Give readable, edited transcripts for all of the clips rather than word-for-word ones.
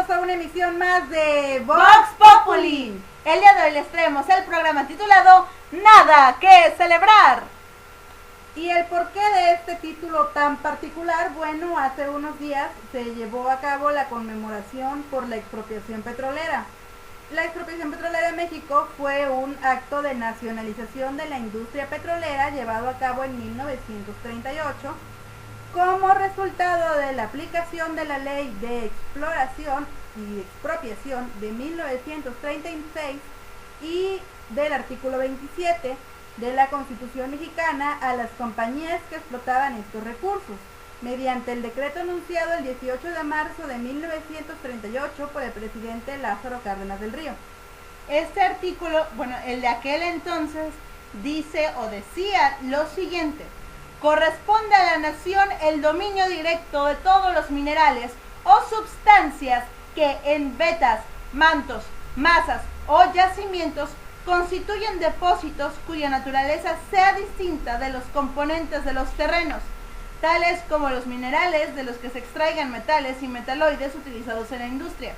bienvenidos a una emisión más de Vox Populi. El día de hoy les traemos el programa titulado Nada que celebrar. ¿Y el porqué de este título tan particular? Bueno, hace unos días se llevó a cabo la conmemoración por la expropiación petrolera. La expropiación petrolera de México fue un acto de nacionalización de la industria petrolera llevado a cabo en 1938 como resultado de la aplicación de la Ley de Exploración y Expropiación de 1936 y del artículo 27 de la Constitución mexicana a las compañías que explotaban estos recursos, mediante el decreto anunciado el 18 de marzo de 1938 por el presidente Lázaro Cárdenas del Río. Este artículo, el de aquel entonces, dice o decía lo siguiente: corresponde a la nación el dominio directo de todos los minerales o sustancias que en vetas, mantos, masas o yacimientos constituyen depósitos cuya naturaleza sea distinta de los componentes de los terrenos, tales como los minerales de los que se extraigan metales y metaloides utilizados en la industria,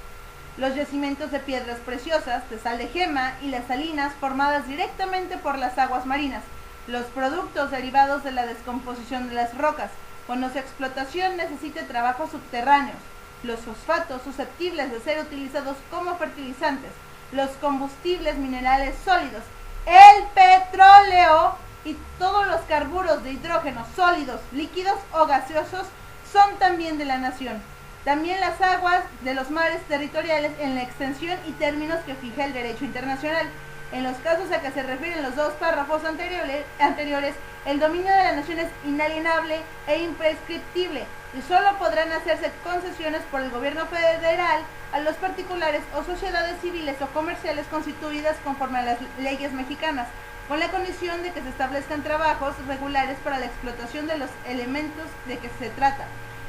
los yacimientos de piedras preciosas, de sal de gema y las salinas formadas directamente por las aguas marinas, los productos derivados de la descomposición de las rocas, cuando su explotación necesite trabajos subterráneos, los fosfatos susceptibles de ser utilizados como fertilizantes, los combustibles minerales sólidos, el petróleo y todos los carburos de hidrógeno sólidos, líquidos o gaseosos son también de la nación. También las aguas de los mares territoriales en la extensión y términos que fija el derecho internacional. En los casos a que se refieren los dos párrafos anteriores, el dominio de la nación es inalienable e imprescriptible y solo podrán hacerse concesiones por el gobierno federal a los particulares o sociedades civiles o comerciales constituidas conforme a las leyes mexicanas, con la condición de que se establezcan trabajos regulares para la explotación de los elementos de que se trata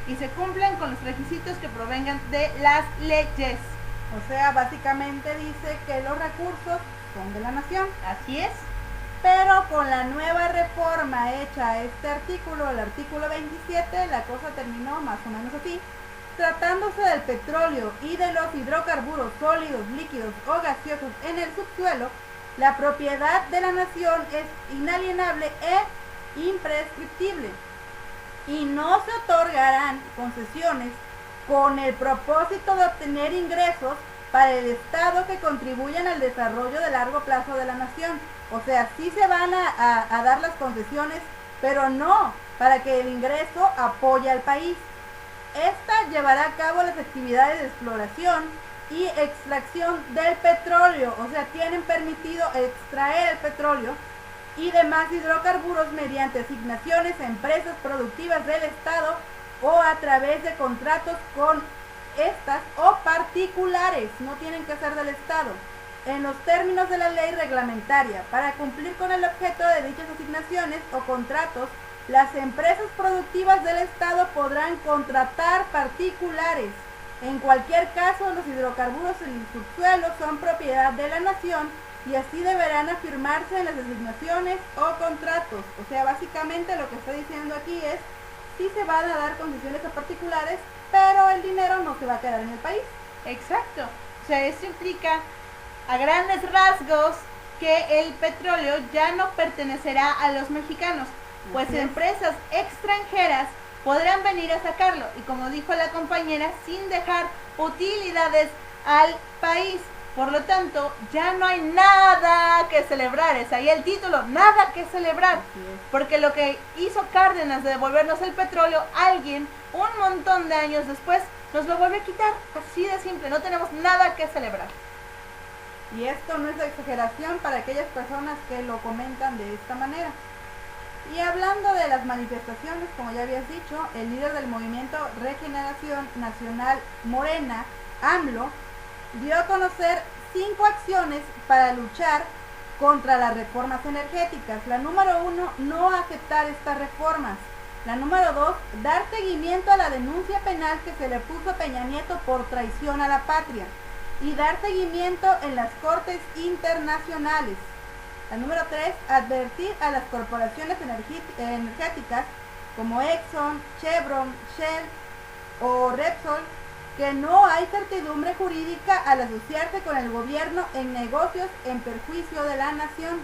y se cumplan con los requisitos que provengan de las leyes. O sea, básicamente dice que los recursos son de la nación. Así es. Pero con la nueva reforma hecha a este artículo, el artículo 27, la cosa terminó más o menos así. Tratándose del petróleo y de los hidrocarburos sólidos, líquidos o gaseosos en el subsuelo, la propiedad de la nación es inalienable e imprescriptible y no se otorgarán concesiones con el propósito de obtener ingresos para el Estado que contribuyan al desarrollo de largo plazo de la nación. O sea, sí se van a dar las concesiones, pero no para que el ingreso apoye al país. Esta llevará a cabo las actividades de exploración y extracción del petróleo, o sea, tienen permitido extraer el petróleo y demás hidrocarburos mediante asignaciones a empresas productivas del Estado o a través de contratos con estas o particulares, no tienen que ser del Estado, en los términos de la ley reglamentaria. Para cumplir con el objeto de dichas asignaciones o contratos, las empresas productivas del Estado podrán contratar particulares. En cualquier caso, los hidrocarburos en el subsuelo son propiedad de la nación y así deberán afirmarse en las asignaciones o contratos. O sea, básicamente lo que está diciendo aquí es: sí se van a dar concesiones a particulares, pero el dinero no se va a quedar en el país. Exacto. O sea, esto implica a grandes rasgos que el petróleo ya no pertenecerá a los mexicanos, pues empresas extranjeras podrán venir a sacarlo y, como dijo la compañera, sin dejar utilidades al país. Por lo tanto, ya no hay nada que celebrar. Es ahí el título, nada que celebrar. Porque lo que hizo Cárdenas de devolvernos el petróleo, alguien, un montón de años después, nos lo vuelve a quitar. Así de simple, no tenemos nada que celebrar. Y esto no es exageración para aquellas personas que lo comentan de esta manera. Y hablando de las manifestaciones, como ya habías dicho, el líder del movimiento Regeneración Nacional Morena, AMLO, dio a conocer 5 acciones para luchar contra las reformas energéticas. La número 1, no aceptar estas reformas. La número 2, dar seguimiento a la denuncia penal que se le puso a Peña Nieto por traición a la patria y dar seguimiento en las cortes internacionales. La número 3, advertir a las corporaciones energéticas como Exxon, Chevron, Shell o Repsol que no hay certidumbre jurídica al asociarse con el gobierno en negocios en perjuicio de la nación.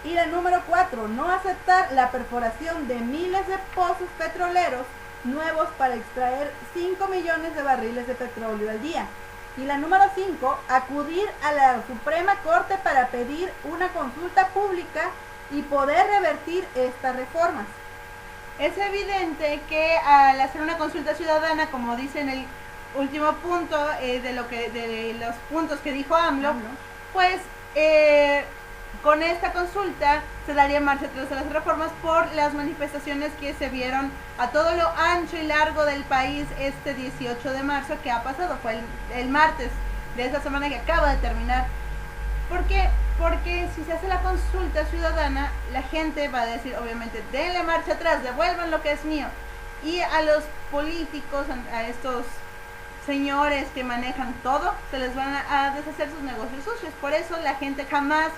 Y la número 4, no aceptar la perforación de miles de pozos petroleros nuevos para extraer 5 millones de barriles de petróleo al día. Y la número 5, acudir a la Suprema Corte para pedir una consulta pública y poder revertir estas reformas. Es evidente que al hacer una consulta ciudadana, como dice en el último punto de los puntos que dijo AMLO, pues con esta consulta se daría marcha atrás a las reformas por las manifestaciones que se vieron a todo lo ancho y largo del país este 18 de marzo que ha pasado, fue el martes de esta semana que acaba de terminar. ¿Por qué? Porque si se hace la consulta ciudadana, la gente va a decir, obviamente, denle marcha atrás, devuelvan lo que es mío. Y a los políticos, a estos señores que manejan todo, se les van a deshacer sus negocios sucios. Por eso la gente jamás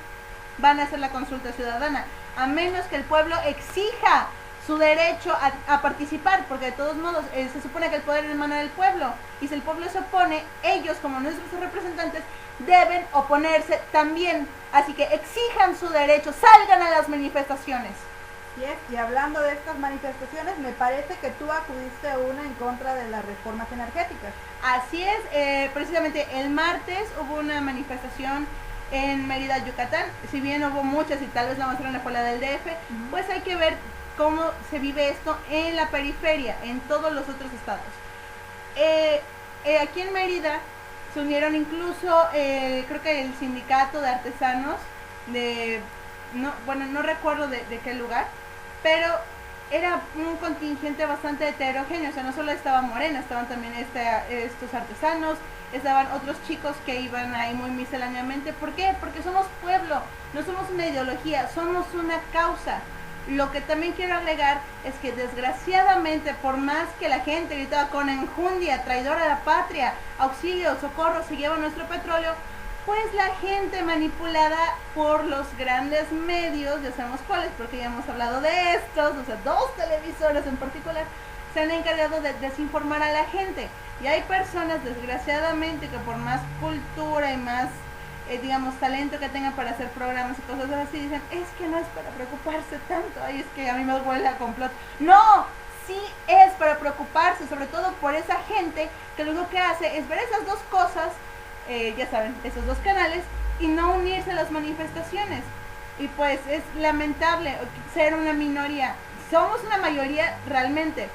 van a hacer la consulta ciudadana, a menos que el pueblo exija su derecho a participar, porque de todos modos se supone que el poder emana del pueblo, y si el pueblo se opone, ellos como nuestros representantes deben oponerse también, así que exijan su derecho, salgan a las manifestaciones. Y hablando de estas manifestaciones, me parece que tú acudiste a una en contra de las reformas energéticas. Así es, precisamente el martes hubo una manifestación en Mérida, Yucatán. Si bien hubo muchas y tal vez la más grande fue la del DF, pues hay que ver cómo se vive esto en la periferia, en todos los otros estados. Aquí en Mérida se unieron incluso, creo que el sindicato de artesanos no recuerdo de qué lugar, pero era un contingente bastante heterogéneo, o sea, no solo estaba Morena, estaban también estos artesanos, estaban otros chicos que iban ahí muy misceláneamente. ¿Por qué? Porque somos pueblo, no somos una ideología, somos una causa. Lo que también quiero agregar es que desgraciadamente, por más que la gente gritaba con enjundia, traidora a la patria, auxilio, socorro, se lleva nuestro petróleo, pues la gente manipulada por los grandes medios, ya sabemos cuáles, porque ya hemos hablado de estos, o sea, 2 televisores en particular, se han encargado de desinformar a la gente. Y hay personas, desgraciadamente, que por más cultura y más, talento que tengan para hacer programas y cosas así, dicen, es que no es para preocuparse tanto, ay, es que a mí me huele a complot. ¡No! Sí es para preocuparse, sobre todo por esa gente que lo único que hace es ver esas dos cosas, ya saben, esos dos canales, y no unirse a las manifestaciones. Y pues es lamentable ser una minoría. Somos una mayoría realmente,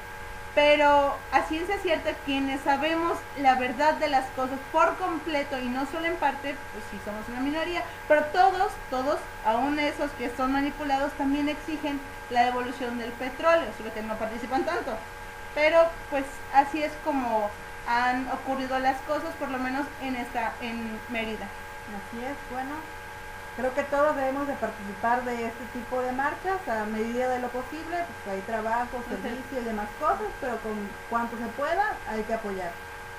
pero a ciencia cierta, quienes sabemos la verdad de las cosas por completo y no solo en parte, pues sí somos una minoría, pero todos, aún esos que son manipulados, también exigen la devolución del petróleo, solo que no participan tanto. Pero pues así es como han ocurrido las cosas, por lo menos en Mérida. Así es, bueno, creo que todos debemos de participar de este tipo de marchas a medida de lo posible, pues hay trabajo, servicio y demás cosas, pero con cuanto se pueda hay que apoyar.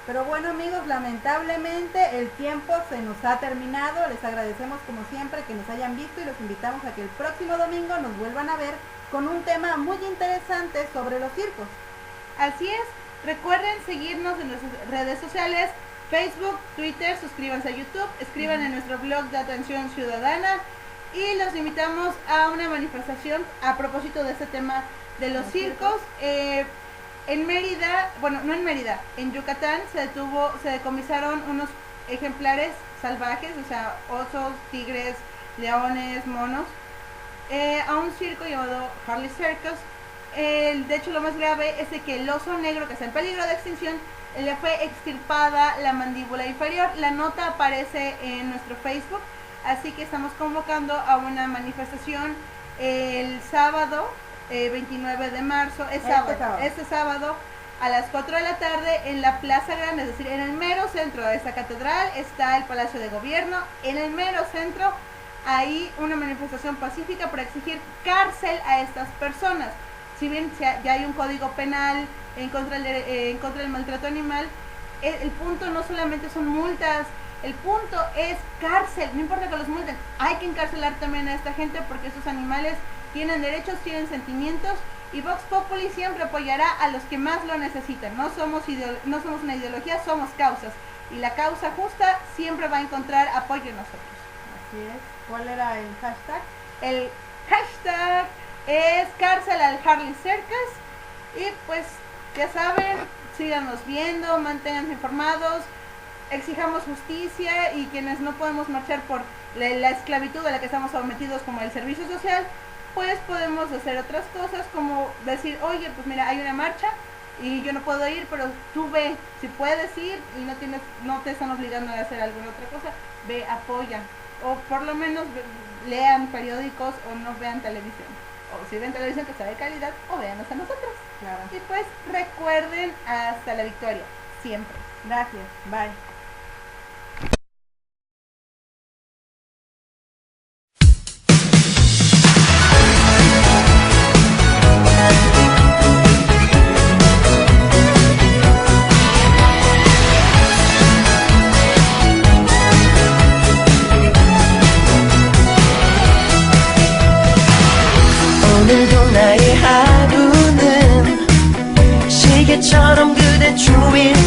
Pero bueno amigos, lamentablemente el tiempo se nos ha terminado, les agradecemos como siempre que nos hayan visto y los invitamos a que el próximo domingo nos vuelvan a ver con un tema muy interesante sobre los circos. Así es, recuerden seguirnos en nuestras redes sociales, Facebook, Twitter, suscríbanse a YouTube, escriban en nuestro blog de Atención Ciudadana y los invitamos a una manifestación a propósito de este tema de los circos. En Mérida, bueno, no en Mérida, en Yucatán se decomisaron unos ejemplares salvajes, o sea, osos, tigres, leones, monos, a un circo llamado Harley Circus. De hecho, lo más grave es de que el oso negro, que está en peligro de extinción, le fue extirpada la mandíbula inferior. La nota aparece en nuestro Facebook, así que estamos convocando a una manifestación el sábado 29 de marzo, este sábado a las 4 de la tarde en la Plaza Grande, es decir, en el mero centro de esta catedral está el Palacio de Gobierno, en el mero centro hay una manifestación pacífica para exigir cárcel a estas personas. Si bien ya hay un código penal en contra del maltrato animal, el punto no solamente son multas, el punto es cárcel. No importa que los multen, hay que encarcelar también a esta gente porque esos animales tienen derechos, tienen sentimientos Y Vox Populi siempre apoyará a los que más lo necesitan. No somos una ideología, somos causas. Y la causa justa siempre va a encontrar apoyo en nosotros. Así es. ¿Cuál era el hashtag? El hashtag es cárcel al Harley Circus. Y pues ya saben, síganos viendo, manténganse informados, exijamos justicia, y quienes no podemos marchar por la esclavitud a la que estamos sometidos como el servicio social, pues podemos hacer otras cosas como decir, oye, pues mira, hay una marcha y yo no puedo ir, pero tú ve, si puedes ir y no te están obligando a hacer alguna otra cosa, ve, apoya, o por lo menos lean periódicos o no vean televisión, o si ven televisión que sea de calidad, o véanos a nosotros. Claro. Y pues recuerden, hasta la victoria, siempre. Gracias. Bye. 오늘도 나의 하루는 시계처럼 그대 주위를